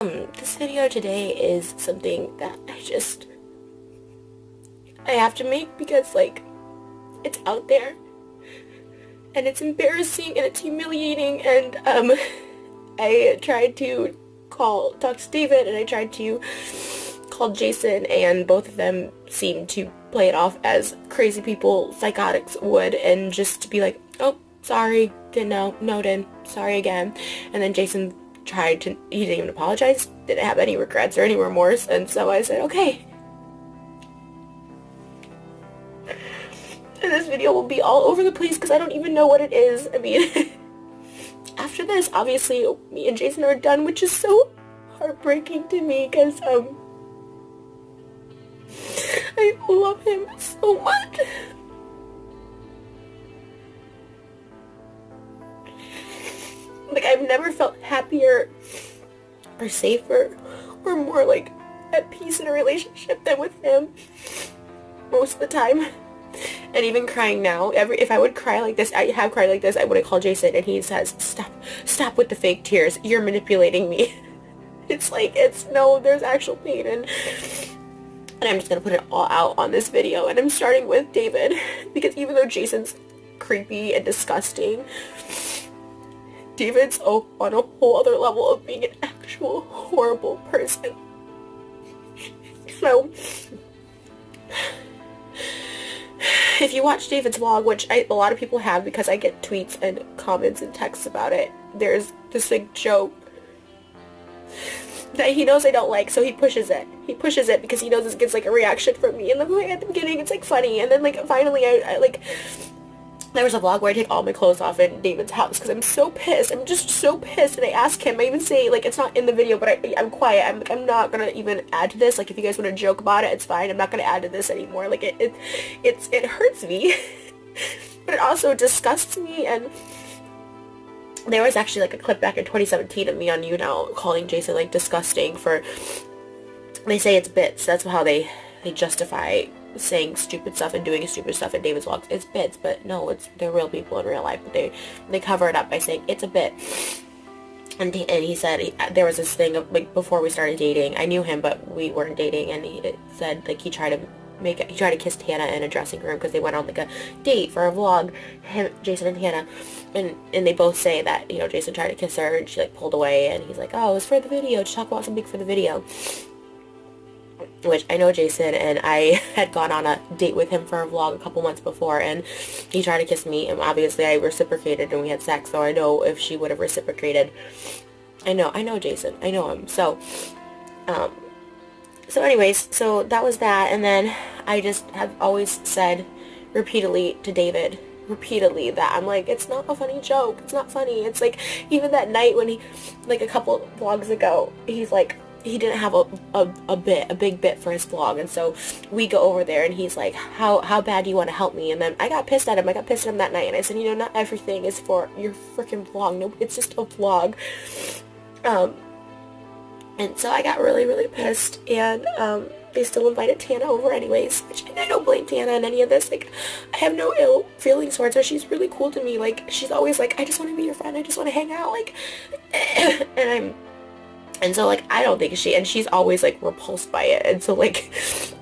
This video today is something that I have to make because, like, it's out there, and it's embarrassing, and it's humiliating, and, I tried to talk to David, and I tried to call Jason, and both of them seemed to play it off as crazy people, psychotics would, and just to be like, oh, sorry, didn't know, noted, sorry again, and then Jason he didn't even apologize, didn't have any regrets or any remorse, and so I said, okay. And this video will be all over the place because I don't even know what it is. I mean, after this, obviously, me and Jason are done, which is so heartbreaking to me because, I love him so much. Like, I've never felt happier or safer or more, like, at peace in a relationship than with him most of the time. And even crying now, if I would cry like this, I have cried like this, I wouldn't call Jason, and he says, stop with the fake tears, you're manipulating me. It's like, no, there's actual pain, and I'm just gonna put it all out on this video, and I'm starting with David, because even though Jason's creepy and disgusting, David's on a whole other level of being an actual horrible person. So, if you watch David's vlog, which a lot of people have because I get tweets and comments and texts about it, there's this like joke that he knows I don't like, so he pushes it. He pushes it because he knows this gets like a reaction from me, and then like at the beginning it's like funny, and then like finally I like, there was a vlog where I take all my clothes off in David's house because I'm so pissed. I'm just so pissed, and I ask him, I even say, like, it's not in the video, but I'm quiet. I'm not gonna even add to this. Like, if you guys want to joke about it, it's fine. I'm not gonna add to this anymore. Like, it hurts me, but it also disgusts me. And there was actually like a clip back in 2017 of me on You Now calling Jason like disgusting for, they say it's bits. That's how they justify saying stupid stuff and doing stupid stuff in David's vlogs. It's bits, but no, they're real people in real life, but they cover it up by saying it's a bit. And he said there was this thing of like before we started dating, I knew him but we weren't dating, and he said like he tried to kiss Tana in a dressing room because they went on like a date for a vlog, Jason and Tana, and they both say that, you know, Jason tried to kiss her and she like pulled away, and he's like, oh, it was for the video, to talk about something for the video. Which I know Jason, and I had gone on a date with him for a vlog a couple months before, and he tried to kiss me, and obviously I reciprocated and we had sex, so I know if she would have reciprocated. I know Jason, I know him. So anyways, so that was that, and then I just have always said repeatedly to David, that I'm like, it's not a funny joke, it's not funny. It's like, even that night when he, like a couple vlogs ago, he's like, he didn't have a big bit for his vlog, and so we go over there, and he's like, how bad do you want to help me? And then I got pissed at him that night, and I said, you know, not everything is for your freaking vlog. No, it's just a vlog. And so I got really pissed, and they still invited Tana over anyways, which I don't blame Tana in any of this. Like, I have no ill feelings towards her. She's really cool to me. Like, she's always like, I just want to be your friend, I just want to hang out, like, and so, like, I don't think she's always, like, repulsed by it, and so, like,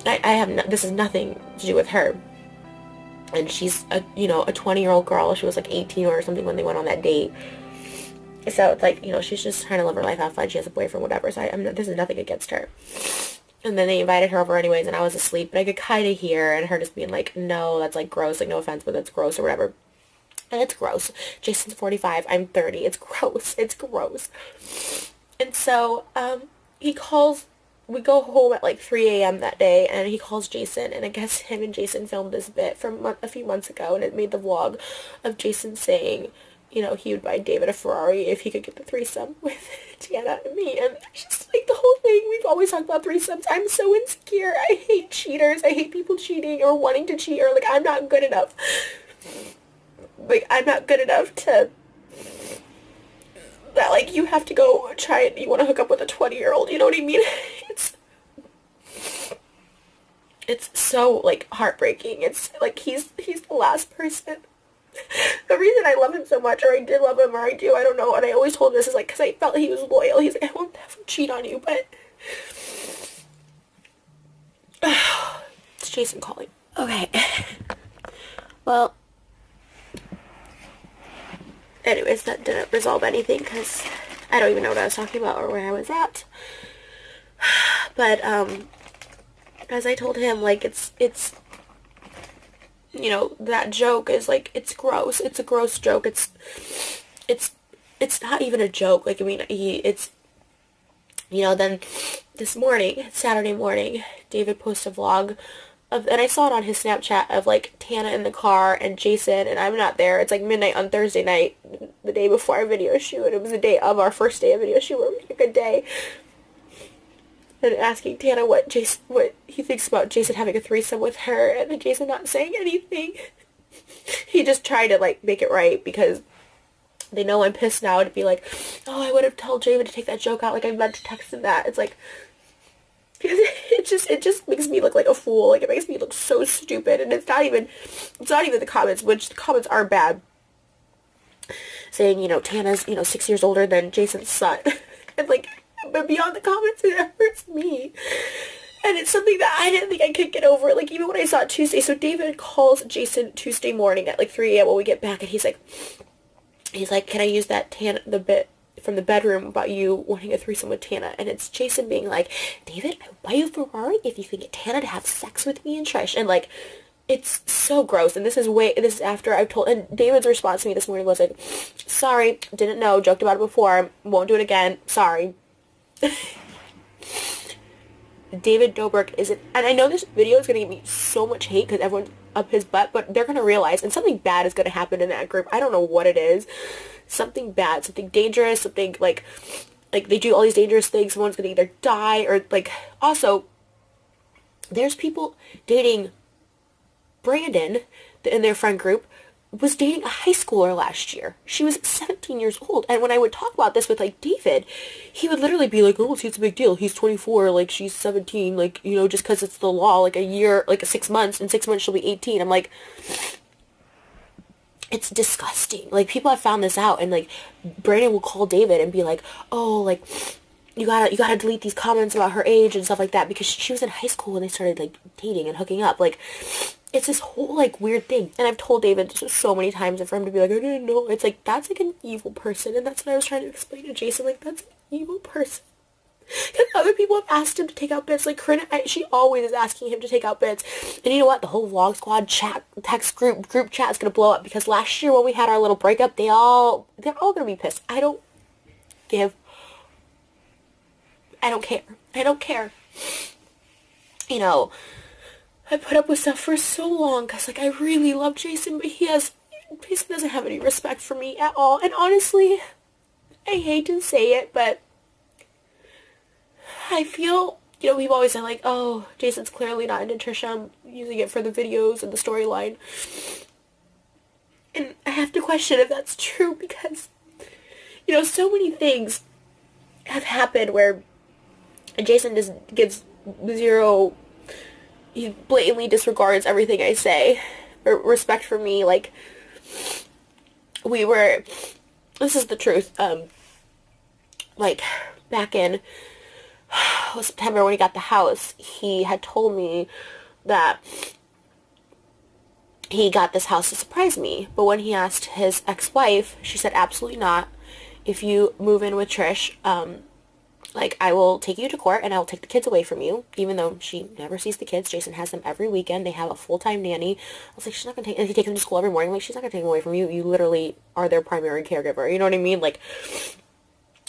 this is nothing to do with her, and she's a 20-year-old girl. She was, like, 18 or something when they went on that date, so it's like, you know, she's just trying to live her life, have fun, she has a boyfriend, whatever, so this is nothing against her. And then they invited her over anyways, and I was asleep, but I could kind of hear, and her just being like, no, that's, like, gross, like, no offense, but that's gross, or whatever. And it's gross. Jason's 45, I'm 30, it's gross, And so, we go home at like 3 a.m. that day, and he calls Jason, and I guess him and Jason filmed this bit from a few months ago, and it made the vlog of Jason saying, you know, he would buy David a Ferrari if he could get the threesome with Tana and me, and it's just like the whole thing, we've always talked about threesomes. I'm so insecure, I hate cheaters, I hate people cheating or wanting to cheat, or like, I'm not good enough. Like, I'm not good enough to... that, like, you have to go try it, you want to hook up with a 20-year-old, you know what I mean? It's so, like, heartbreaking. It's, like, he's the last person The reason I love him so much, or I did love him, or I do, I don't know, and I always told him this is like, because I felt he was loyal. He's like, I won't ever cheat on you, but it's Jason calling. Okay. Well, anyways, that didn't resolve anything, because I don't even know what I was talking about or where I was at. But, as I told him, like, it's, you know, that joke is, like, it's gross. It's a gross joke. It's not even a joke. Like, I mean, it's, you know, then this morning, Saturday morning, David posted a vlog of, and I saw it on his Snapchat, of, like, Tana in the car and Jason, and I'm not there. It's, like, midnight on Thursday night, the day before our video shoot, and it was the day of our first day of video shoot, where we had a good day. And asking Tana what he thinks about Jason having a threesome with her, and Jason not saying anything. He just tried to, like, make it right, because they know I'm pissed now, to be like, oh, I would have told David to take that joke out, like, I meant to text him that. It's like, it just makes me look like a fool. Like, it makes me look so stupid, and it's not even the comments, which the comments are bad, saying, you know, Tana's, you know, 6 years older than Jason's son. And, like, but beyond the comments, it hurts me. And it's something that I didn't think I could get over. Like, even when I saw it Tuesday. So David calls Jason Tuesday morning at, like, 3 a.m. when we get back. And he's like, can I use that the bit from the bedroom about you wanting a threesome with Tana? And it's Jason being like, David, I will buy you a Ferrari if you can get Tana to have sex with me and Trish. And, like, it's so gross. And this is after I've told, and David's response to me this morning was like, sorry, didn't know, joked about it before, won't do it again, sorry. David Dobrik isn't, and I know this video is going to give me so much hate because everyone's up his butt, but they're going to realize, and something bad is going to happen in that group. I don't know what it is. Something bad, something dangerous, something like they do all these dangerous things. Someone's going to either die or, like, also, there's people dating Brandon in their friend group, was dating a high schooler last year. She was 17 years old. And when I would talk about this with, like, David, he would literally be like, oh, see, it's a big deal. He's 24, like, she's 17, like, you know, just because it's the law, like, a year, like, 6 months, in 6 months she'll be 18. I'm like, it's disgusting. Like, people have found this out, and, like, Brandon will call David and be like, oh, like, you gotta delete these comments about her age and stuff like that, because she was in high school when they started, like, dating and hooking up. Like, it's this whole, like, weird thing. And I've told David so many times, and for him to be like, I didn't know. It's like, that's, like, an evil person. And that's what I was trying to explain to Jason. Like, that's an evil person. And other people have asked him to take out bits. Like, Corinne, she always is asking him to take out bits. And you know what? The whole Vlog Squad text group chat is going to blow up. Because last year when we had our little breakup, they're all going to be pissed. I don't care. I don't care. You know, I put up with stuff for so long because, like, I really love Jason, but Jason doesn't have any respect for me at all. And honestly, I hate to say it, but I feel, you know, we've always said, like, oh, Jason's clearly not into Trisha. I'm using it for the videos and the storyline. And I have to question if that's true because, you know, so many things have happened where Jason just gives zero, he blatantly disregards everything I say, or respect for me. Like, this is the truth, like, back in September when he got the house, he had told me that he got this house to surprise me, but when he asked his ex-wife, she said, absolutely not. If you move in with Trish, like, I will take you to court and I will take the kids away from you, even though she never sees the kids. Jason has them every weekend. They have a full-time nanny. I was like, she's not going to take, and he takes them to school every morning. Like, she's not going to take them away from you. You literally are their primary caregiver. You know what I mean? Like,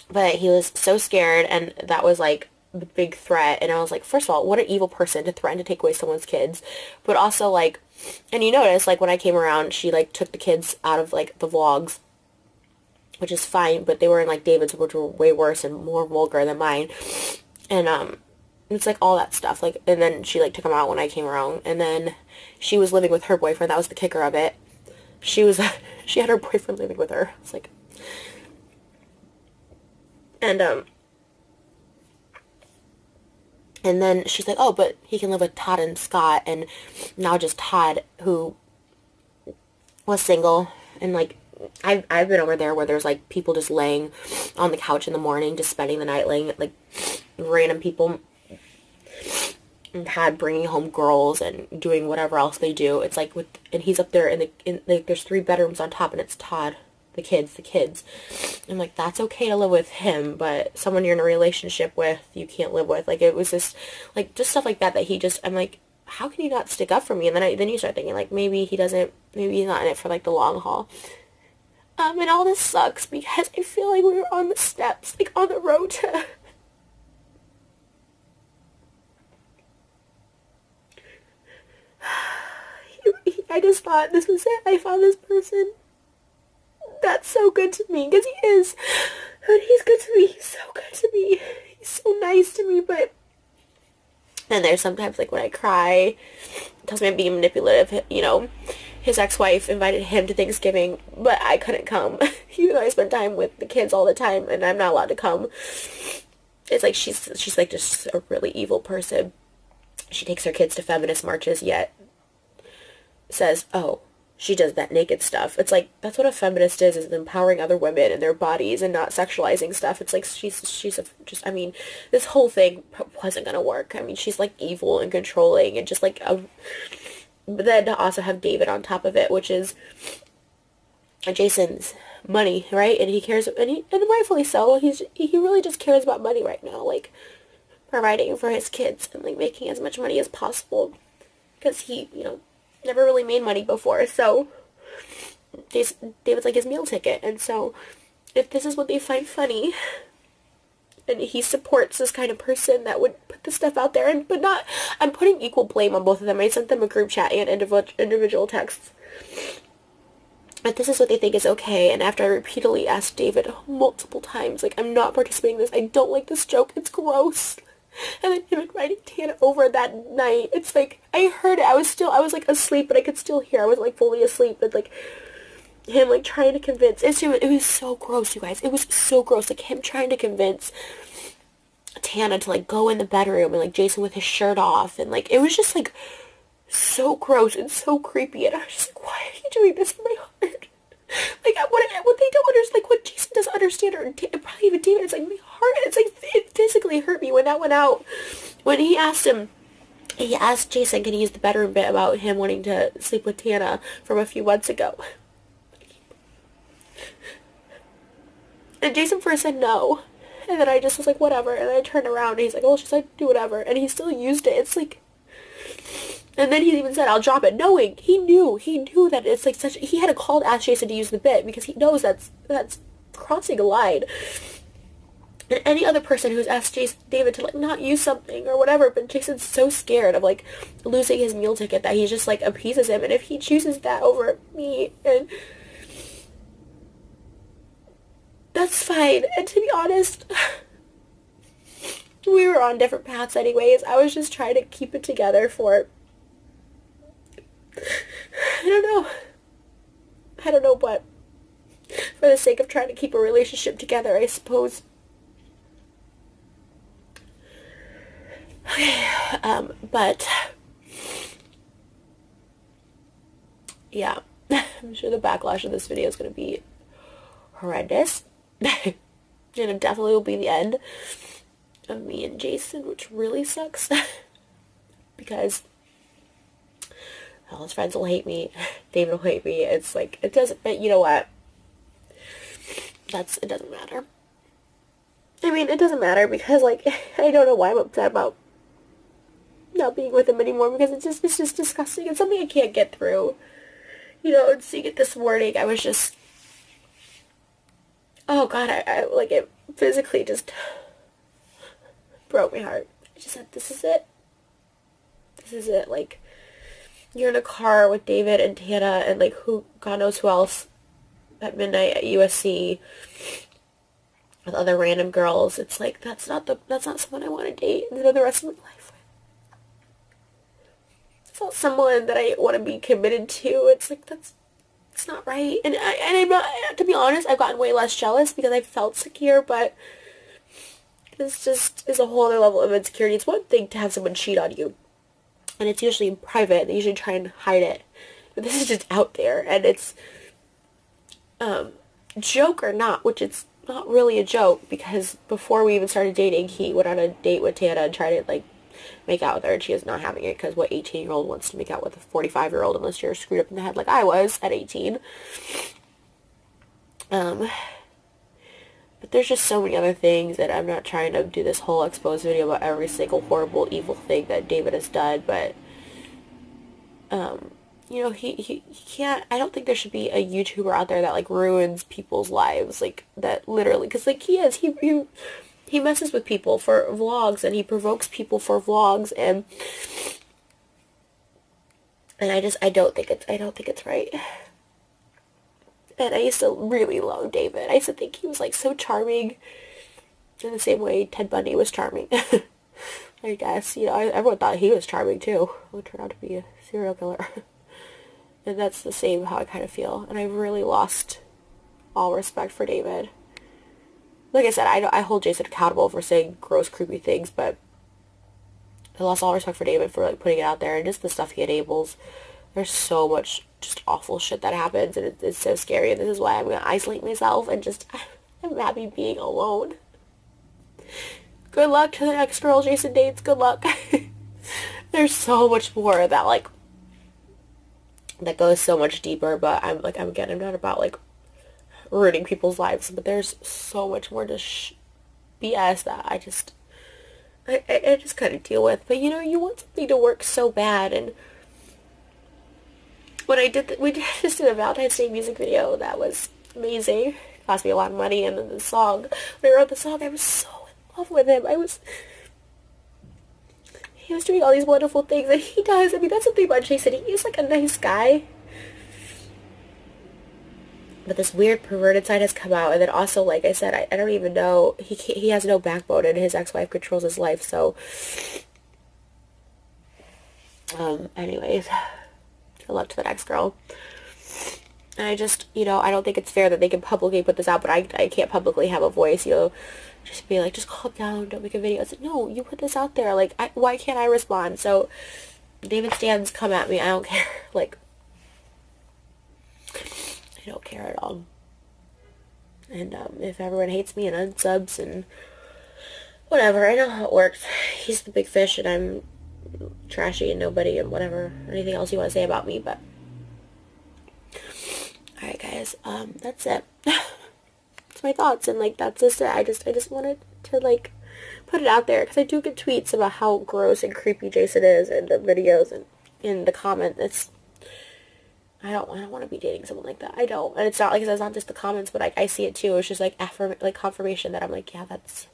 but he was so scared, and that was, like, the big threat. And I was like, first of all, what an evil person to threaten to take away someone's kids. But also, like, and you notice, like, when I came around, she, like, took the kids out of, like, the vlogs, which is fine, but they were in, like, David's, which were way worse and more vulgar than mine. And, it's, like, all that stuff. Like, and then she, like, took them out when I came around. And then she was living with her boyfriend. That was the kicker of it. She had her boyfriend living with her. It's like, and then she's like, oh, but he can live with Todd and Scott, and now just Todd, who was single, and like I've been over there where there's like people just laying on the couch in the morning, just spending the night, laying, like random people and had bringing home girls and doing whatever else they do. It's like and he's up there like there's 3 bedrooms on top, and it's Todd, the kids. I'm like, that's okay to live with him, but someone you're in a relationship with, you can't live with. Like, it was just like just stuff like that he just, I'm like, how can you not stick up for me? And then you start thinking, like, maybe he's not in it for like the long haul. And all this sucks because I feel like we were on the steps, like on the road to I just thought this was it. I found this person that's so good to me, because he is. And he's good to me. He's so good to me. He's so nice to me, but then there's sometimes, like, when I cry, it tells me I'm being manipulative. You know, his ex-wife invited him to Thanksgiving, but I couldn't come, even though I spend time with the kids all the time, and I'm not allowed to come. It's like she's like just a really evil person. She takes her kids to feminist marches, yet says, oh, she does that naked stuff. It's like, that's what a feminist is empowering other women and their bodies and not sexualizing stuff. It's like, I mean, this whole thing wasn't gonna work. I mean, she's like evil and controlling and just like but then to also have David on top of it, which is Jason's money, right? And he cares, and rightfully so. He really just cares about money right now, like providing for his kids and like making as much money as possible, because he, never really made money before. So David's like his meal ticket. And so if this is what they find funny, and he supports this kind of person that would put this stuff out there, but not, I'm putting equal blame on both of them. I sent them a group chat and individual texts. But this is what they think is okay, and after I repeatedly asked David multiple times, like, I'm not participating in this, I don't like this joke, it's gross. And then him inviting Tana over that night, it's like, I heard it, I was like asleep, but I could still hear, I was like fully asleep, but like, him like trying to convince, it was so gross, you guys, it was so gross, like him trying to convince Tana to like go in the bedroom, and like Jason with his shirt off, and like, it was just like, so gross and so creepy, and I was just like, why are you doing this to my heart? Like, what they don't understand, like, what Jason doesn't understand, or probably even David, it's like, my heart, it's like, it physically hurt me when that went out, when he asked Jason, can he use the bedroom bit about him wanting to sleep with Tana from a few months ago, and Jason first said no, and then I just was like, whatever, and I turned around, and he's like, well, she said do whatever, and he still used it. It's like, and then he even said, I'll drop it, knowing, he knew that it's like such, he had a call to ask Jason to use the bit, because he knows that's crossing a line. And any other person who's asked David to, like, not use something or whatever, but Jason's so scared of, like, losing his meal ticket that he just, like, appeases him, and if he chooses that over me, and that's fine. And to be honest, we were on different paths anyways. I was just trying to keep it together for, I don't know, but for the sake of trying to keep a relationship together, I suppose. Okay, but yeah, I'm sure the backlash of this video is going to be horrendous, and it definitely will be the end of me and Jason, which really sucks, because all his friends will hate me, David will hate me. It's like, it doesn't, but you know what, it doesn't matter. I mean, it doesn't matter, because, like, I don't know why I'm upset about not being with him anymore, because it's just disgusting. It's something I can't get through, and seeing it this morning, I was just, oh god, I like, it physically just broke my heart. I just said, this is it, like, you're in a car with David and Tana and, like, God knows who else at midnight at USC with other random girls. It's like, that's not someone I want to date and spend the rest of my life with. It's not someone that I want to be committed to. It's like, it's not right. And I'm not, to be honest, I've gotten way less jealous because I felt secure, but this just is a whole other level of insecurity. It's one thing to have someone cheat on you, and it's usually in private. They usually try and hide it, But this is just out there, and it's, joke or not, which it's not really a joke, because before we even started dating, he went on a date with Tana and tried to, like, make out with her, and she is not having it, because what 18-year-old wants to make out with a 45-year-old unless you're screwed up in the head like I was at 18. But there's just so many other things that I'm not trying to do this whole expose video about every single horrible, evil thing that David has done, but, you know, he can't, I don't think there should be a YouTuber out there that, like, ruins people's lives, like, that literally, because, like, he messes with people for vlogs, and he provokes people for vlogs, and I don't think it's right. And I used to really love David. I used to think he was, like, so charming in the same way Ted Bundy was charming. I guess, you know, everyone thought he was charming too. He turned out to be a serial killer. And that's the same how I kind of feel. And I really lost all respect for David. Like I said, I hold Jason accountable for saying gross, creepy things, but I lost all respect for David for, like, putting it out there, and just the stuff he enables. There's so much just awful shit that happens, and it's so scary, and this is why I'm going to isolate myself, and just, I'm happy being alone. Good luck to the next girl Jason dates. Good luck. There's so much more that, like, that goes so much deeper, but I'm not about, like, ruining people's lives, but there's so much more to BS that I just couldn't deal with. But, you know, you want something to work so bad, and when we just did a Valentine's Day music video that was amazing. It cost me a lot of money, and then the song, when I wrote the song, I was so in love with him. He was doing all these wonderful things that he does. I mean, that's the thing about Jason. He's, like, a nice guy. But this weird perverted side has come out, and then also, like I said, I don't even know, he has no backbone, and his ex-wife controls his life, so, anyways, good luck to the next girl. And I just, you know, I don't think it's fair that they can publicly put this out, but I can't publicly have a voice, you know, just be like, just calm down, don't make a video. It's like, no, you put this out there, like, why can't I respond? So, David Stans, come at me, I don't care, like, I don't care at all. And, if everyone hates me and unsubs and whatever, I know how it works. He's the big fish and I'm trashy and nobody and whatever, anything else you want to say about me, but alright guys, that's it. That's my thoughts, and, like, that's just it. I just wanted to, like, put it out there, because I do get tweets about how gross and creepy Jason is in the videos and in the comments. I don't want to be dating someone like that. I don't. And it's not like, it's not just the comments, but, like, I see it too. It's just, like, confirmation that I'm like, yeah, that's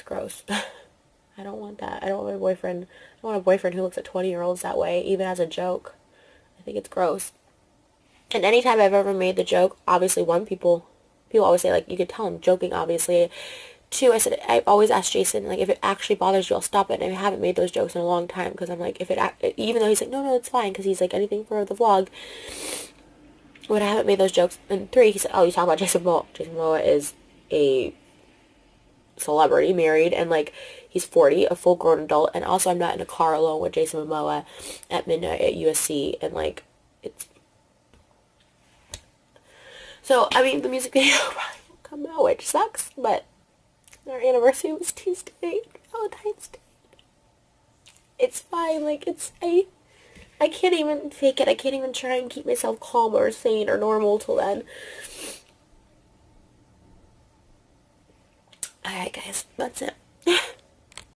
gross. I don't want that. I don't want a boyfriend who looks at 20-year-olds that way, even as a joke. I think it's gross. And anytime I've ever made the joke, obviously, one, people always say, like, you could tell I'm joking, obviously. Two, I said, I've always asked Jason, like, if it actually bothers you, I'll stop it. And I haven't made those jokes in a long time, because I'm like, even though he's like, no, it's fine, because he's like, anything for the vlog. When I haven't made those jokes. And three, he said, oh, you talking about Jason Momoa. Jason Momoa is a celebrity, married, and, like, he's 40, a full-grown adult. And also, I'm not in a car alone with Jason Momoa at midnight at USC, and, like, it's... So, I mean, the music video probably won't come out, which sucks, but our anniversary was Tuesday, Valentine's Day. It's fine, like, I can't even fake it. I can't even try and keep myself calm or sane or normal till then. Alright, guys, that's it.